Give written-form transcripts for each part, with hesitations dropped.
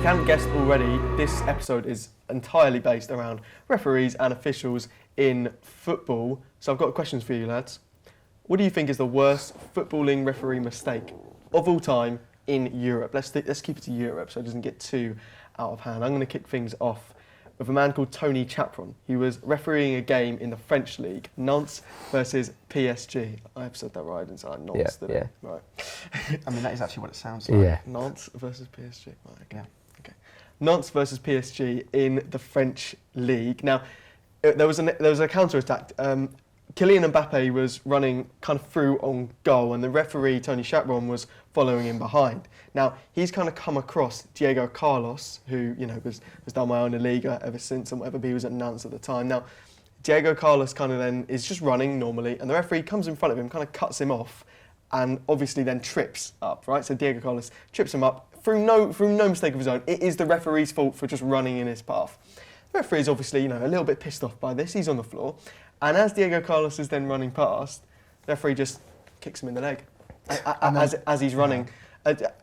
haven't guessed already, this episode is entirely based around referees and officials in football. So I've got questions for you, lads. What do you think is the worst footballing referee mistake of all time in Europe? Let's keep it to Europe so it doesn't get too out of hand. I'm going to kick things off with a man called Tony Chapron. He was refereeing a game in the French league, Nantes versus PSG. I've said that right, didn't I? Nantes, yeah. Right. I mean, that is actually what it sounds like. Yeah. Nantes versus PSG. Right, okay. Yeah. Okay. Nantes versus PSG in the French league. Now, there was a counter-attack. Kylian Mbappe was running kind of through on goal, and the referee, Tony Chapron, was following him behind. Now, he's kind of come across Diego Carlos, who, was done well in the Liga ever since, and whatever, but he was at Nantes at the time. Now, Diego Carlos kind of then is just running normally, and the referee comes in front of him, kind of cuts him off, and obviously then trips up, right? So Diego Carlos trips him up through no mistake of his own. It is the referee's fault for just running in his path. The referee is obviously, a little bit pissed off by this. He's on the floor. And as Diego Carlos is then running past, the referee just kicks him in the leg as he's running.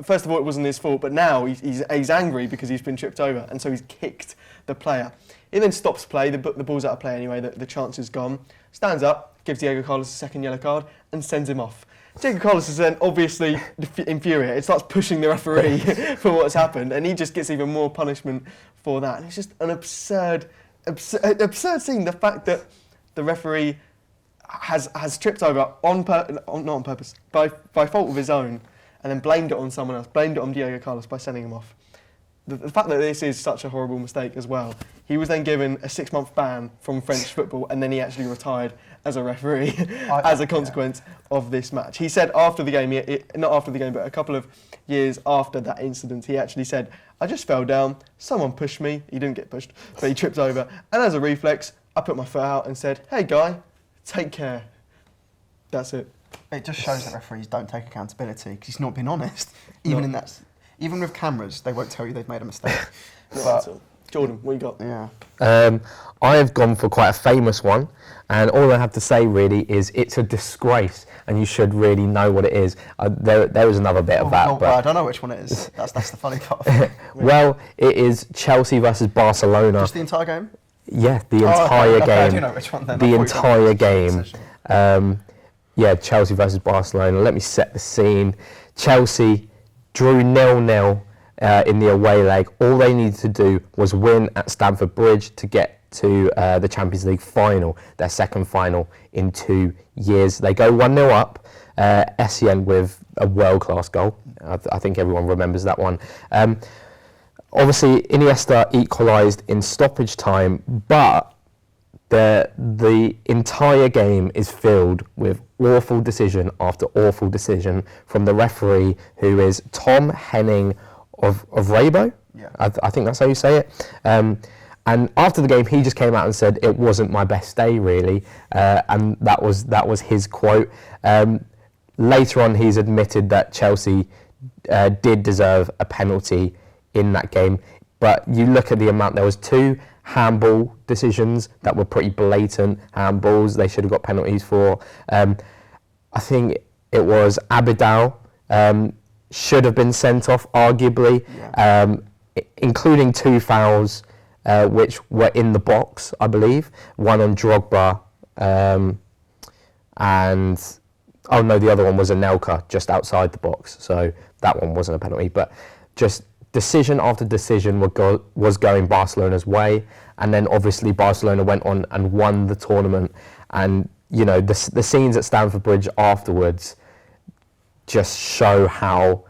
First of all, it wasn't his fault, but now he's angry because he's been tripped over, and so he's kicked the player. He then stops play, the ball's out of play anyway, the chance is gone. Stands up, gives Diego Carlos a second yellow card, and sends him off. Diego Carlos is then obviously infuriated, starts pushing the referee for what's happened, and he just gets even more punishment for that. And it's just an absurd scene, the fact that the referee has tripped over not on purpose, by fault of his own, and then blamed it on someone else, blamed it on Diego Carlos by sending him off. The fact that this is such a horrible mistake as well, he was then given a 6-month ban from French football, and then he actually retired as a referee as a consequence of this match. He said after the game, not after the game, but a couple of years after that incident, he actually said, "I just fell down, someone pushed me," he didn't get pushed, but he tripped over, "and as a reflex, I put my foot out and said, 'Hey guy, take care.'" That's it. It just shows that referees don't take accountability because he's not been honest. Even with cameras, they won't tell you they've made a mistake. But Jordan, what you got? Yeah. I have gone for quite a famous one, and all I have to say really is it's a disgrace, and you should really know what it is. There is another bit of that, but I don't know which one it is. That's the funny part. Well, it is Chelsea versus Barcelona. Just the entire game? Yeah, the entire game. I do know which one then. The entire game. Chelsea versus Barcelona. Let me set the scene. Chelsea drew 0-0 in the away leg. All they needed to do was win at Stamford Bridge to get to the Champions League final, their second final in 2 years. They go 1-0 up, Essien with a world-class goal. I think everyone remembers that one. Obviously, Iniesta equalised in stoppage time, but the entire game is filled with awful decision after awful decision from the referee, who is Tom Henning of Rabo. Yeah. I think that's how you say it. And after the game, he just came out and said it wasn't my best day, really, and that was his quote. Later on, he's admitted that Chelsea did deserve a penalty in that game, but you look at the amount. There was 2 handball decisions that were pretty blatant handballs. They should have got penalties for. I think it was Abidal should have been sent off, arguably, including 2 fouls. Which were in the box, I believe. One on Drogba, and the other one was a Anelka just outside the box. So that one wasn't a penalty, but just decision after decision was going Barcelona's way, and then obviously Barcelona went on and won the tournament. And the scenes at Stamford Bridge afterwards just show how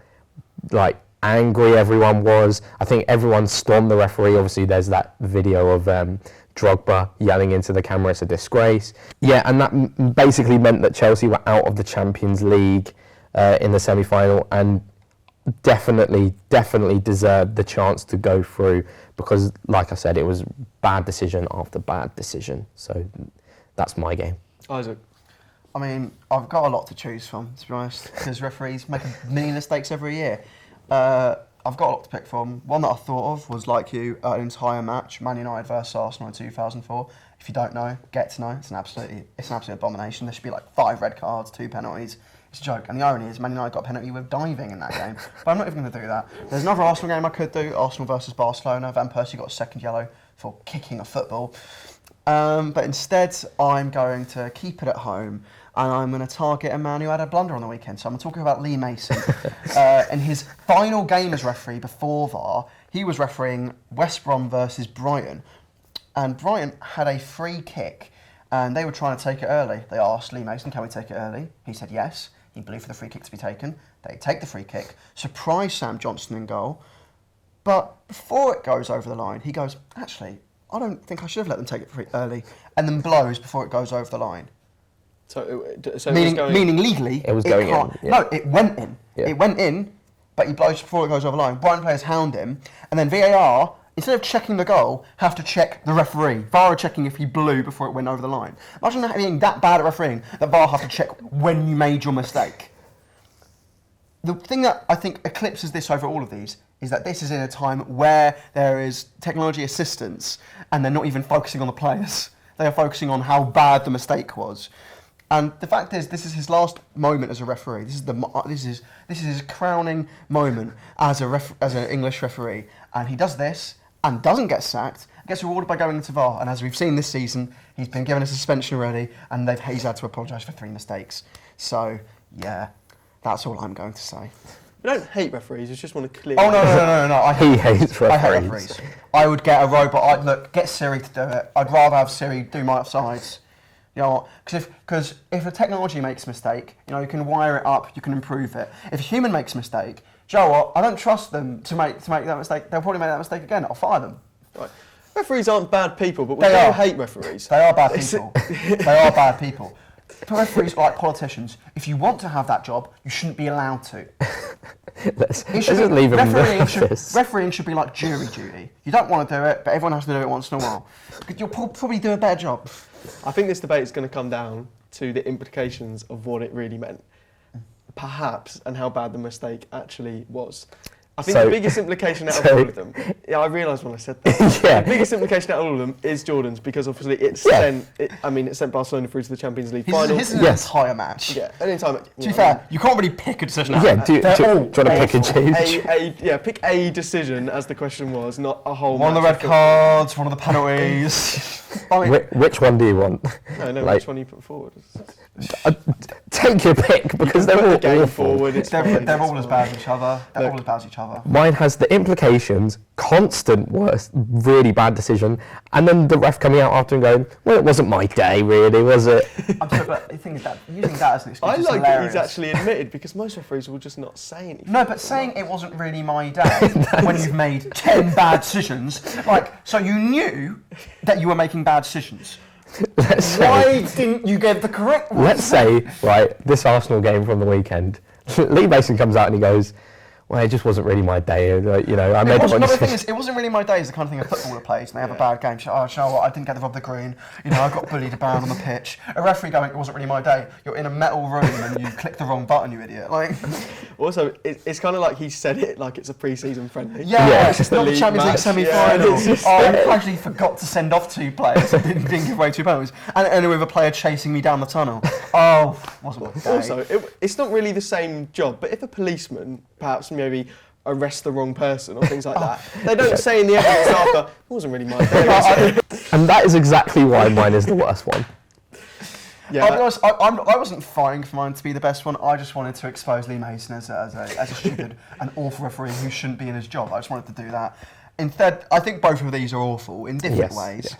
angry everyone was. I think everyone stormed the referee. Obviously, there's that video of Drogba yelling into the camera, "It's a disgrace." Yeah, and that basically meant that Chelsea were out of the Champions League in the semi-final, and definitely deserved the chance to go through because, like I said, it was bad decision after bad decision. So that's my game. Isaac. I mean, I've got a lot to choose from, to be honest, because referees make a million mistakes every year. I've got a lot to pick from. One that I thought of was, like you, an entire match, Man United versus Arsenal in 2004. If you don't know, get to know. It's an absolute abomination. There should be 5 red cards, 2 penalties. It's a joke. And the irony is Man United got a penalty with diving in that game. But I'm not even going to do that. There's another Arsenal game I could do, Arsenal versus Barcelona. Van Persie got a second yellow for kicking a football. But instead, I'm going to keep it at home, and I'm going to target a man who had a blunder on the weekend. So I'm talking about Lee Mason. In his final game as referee before VAR, he was refereeing West Brom versus Brighton. And Brighton had a free kick, and they were trying to take it early. They asked Lee Mason, can we take it early? He said yes. He blew for the free kick to be taken. They take the free kick, surprise Sam Johnson in goal. But before it goes over the line, he goes, actually, I don't think I should have let them take it free early, and then blows before it goes over the line. Meaning legally, it was going in. Yeah. No, it went in. Yeah. It went in, but he blows before it goes over the line. Brighton players hound him, and then VAR, instead of checking the goal, have to check the referee. VAR are checking if he blew before it went over the line. Imagine being that bad at refereeing that VAR have to check when you made your mistake. The thing that I think eclipses this over all of these is that this is in a time where there is technology assistance and they're not even focusing on the players. They are focusing on how bad the mistake was. And the fact is, this is his last moment as a referee. This is his crowning moment as an English referee. And he does this and doesn't get sacked. Gets rewarded by going into VAR. And as we've seen this season, he's been given a suspension already, and he's had to apologise for 3 mistakes. So yeah, that's all I'm going to say. We don't hate referees. We just want to clear. Oh no! He hates referees. I hate referees. I would get a robot. Get Siri to do it. I'd rather have Siri do my offsides. You know what? Because if a technology makes a mistake, you can wire it up, you can improve it. If a human makes a mistake, do you know what? I don't trust them to make that mistake. They'll probably make that mistake again. I'll fire them. Right. Referees aren't bad people, but we don't hate referees. They are bad people. They are bad people. Referees are like politicians. If you want to have that job, you shouldn't be allowed to. Let's just leave them in the office. Refereeing should be like jury duty. You don't want to do it, but everyone has to do it once in a while. You'll probably do a better job. I think this debate is going to come down to the implications of what it really meant, perhaps, and how bad the mistake actually was. I think the biggest implication out of all of them, I realised when I said that, the biggest implication out of all of them is Jordan's, because obviously it sent Barcelona through to the Champions League final. This is an entire match. Yeah, an entire match. To be fair, you can't really pick a decision out of that. Do you want to pick and choose? Pick a decision, as the question was, not a whole One of the red cards, one of the penalties. Which one do you want? No, which one you put forward? Take your pick, because they're all awful. Forward, they're all as bad as each other. They're all as bad as each other. Mine has the implications, constant worst, really bad decision, and then the ref coming out after and going, well, it wasn't my day, really, was it? I'm sorry, but the thing is that using that as an excuse I is like hilarious. that he's actually admitted, because most referees will just not say anything. No, but saying it wasn't really my day when you've made 10 bad decisions, so you knew that you were making bad decisions. Why didn't you get the correct one? Let's say, this Arsenal game from the weekend, Lee Mason comes out and he goes, well, it just wasn't really my day. I made the thing is, it wasn't really my day is the kind of thing a footballer plays and they have a bad game. So, you know what, I didn't get the rub the green. I got bullied about on the pitch. A referee going, it wasn't really my day. You're in a metal room and you click the wrong button, you idiot. Also, it's kind of like he said it like it's a pre-season friendly. Yeah, it's just not the Champions League semi-final. You actually forgot to send off 2 players and didn't give away 2 penalties. And with a player chasing me down the tunnel. Oh, wasn't my day. Also, it's not really the same job, but if a policeman perhaps maybe arrest the wrong person or things like that, they don't say in the evidence after, it wasn't really my day. And that is exactly why mine is the worst one. Yeah, I'll be honest, I wasn't fighting for mine to be the best one. I just wanted to expose Lee Mason as a stupid and awful referee who shouldn't be in his job. I just wanted to do that. Instead, I think both of these are awful in different ways. Yes.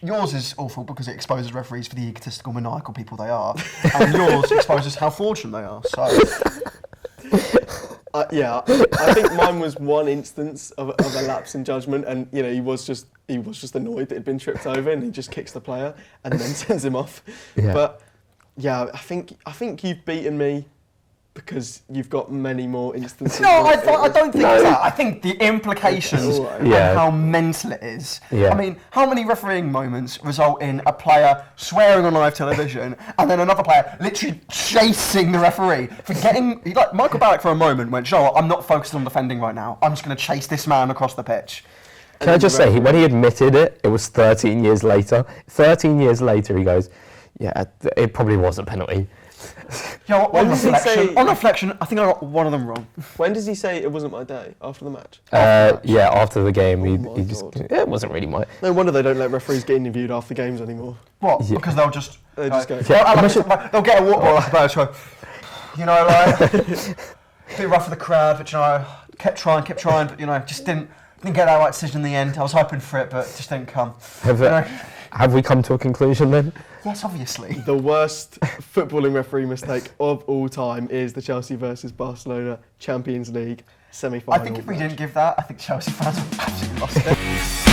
Yours is awful because it exposes referees for the egotistical, maniacal people they are, and yours exposes how fortunate they are. So. I think mine was one instance of a lapse in judgment, and he was just annoyed that he'd been tripped over, and he just kicks the player and then sends him off. Yeah. But yeah, I think you've beaten me because you've got many more instances. No, I don't think that. I think the implications and how mental it is. Yeah. I mean, how many refereeing moments result in a player swearing on live television and then another player literally chasing the referee for getting... Michael Ballack for a moment went, I'm not focused on defending right now. I'm just going to chase this man across the pitch. Can I just say, when he admitted it, it was 13 years later. 13 years later, he goes, yeah, it probably was a penalty. Yeah, When does he say- on reflection, I think I got one of them wrong. When does he say it wasn't my day after the match? Yeah, after the game, Oh my he just God. it wasn't really my. No wonder they don't let referees get interviewed after games anymore. What? Yeah. Because they'll just They just go. they'll get a water bottle like a bird show. You know, like bit rough for the crowd, but you know, kept trying, but you know, just didn't get that right decision in the end. I was hoping for it, but it just didn't come. Have we come to a conclusion then? Yes, obviously. The worst footballing referee mistake of all time is the Chelsea versus Barcelona Champions League I semi-final. think if we didn't give that, I think Chelsea fans would have absolutely lost it.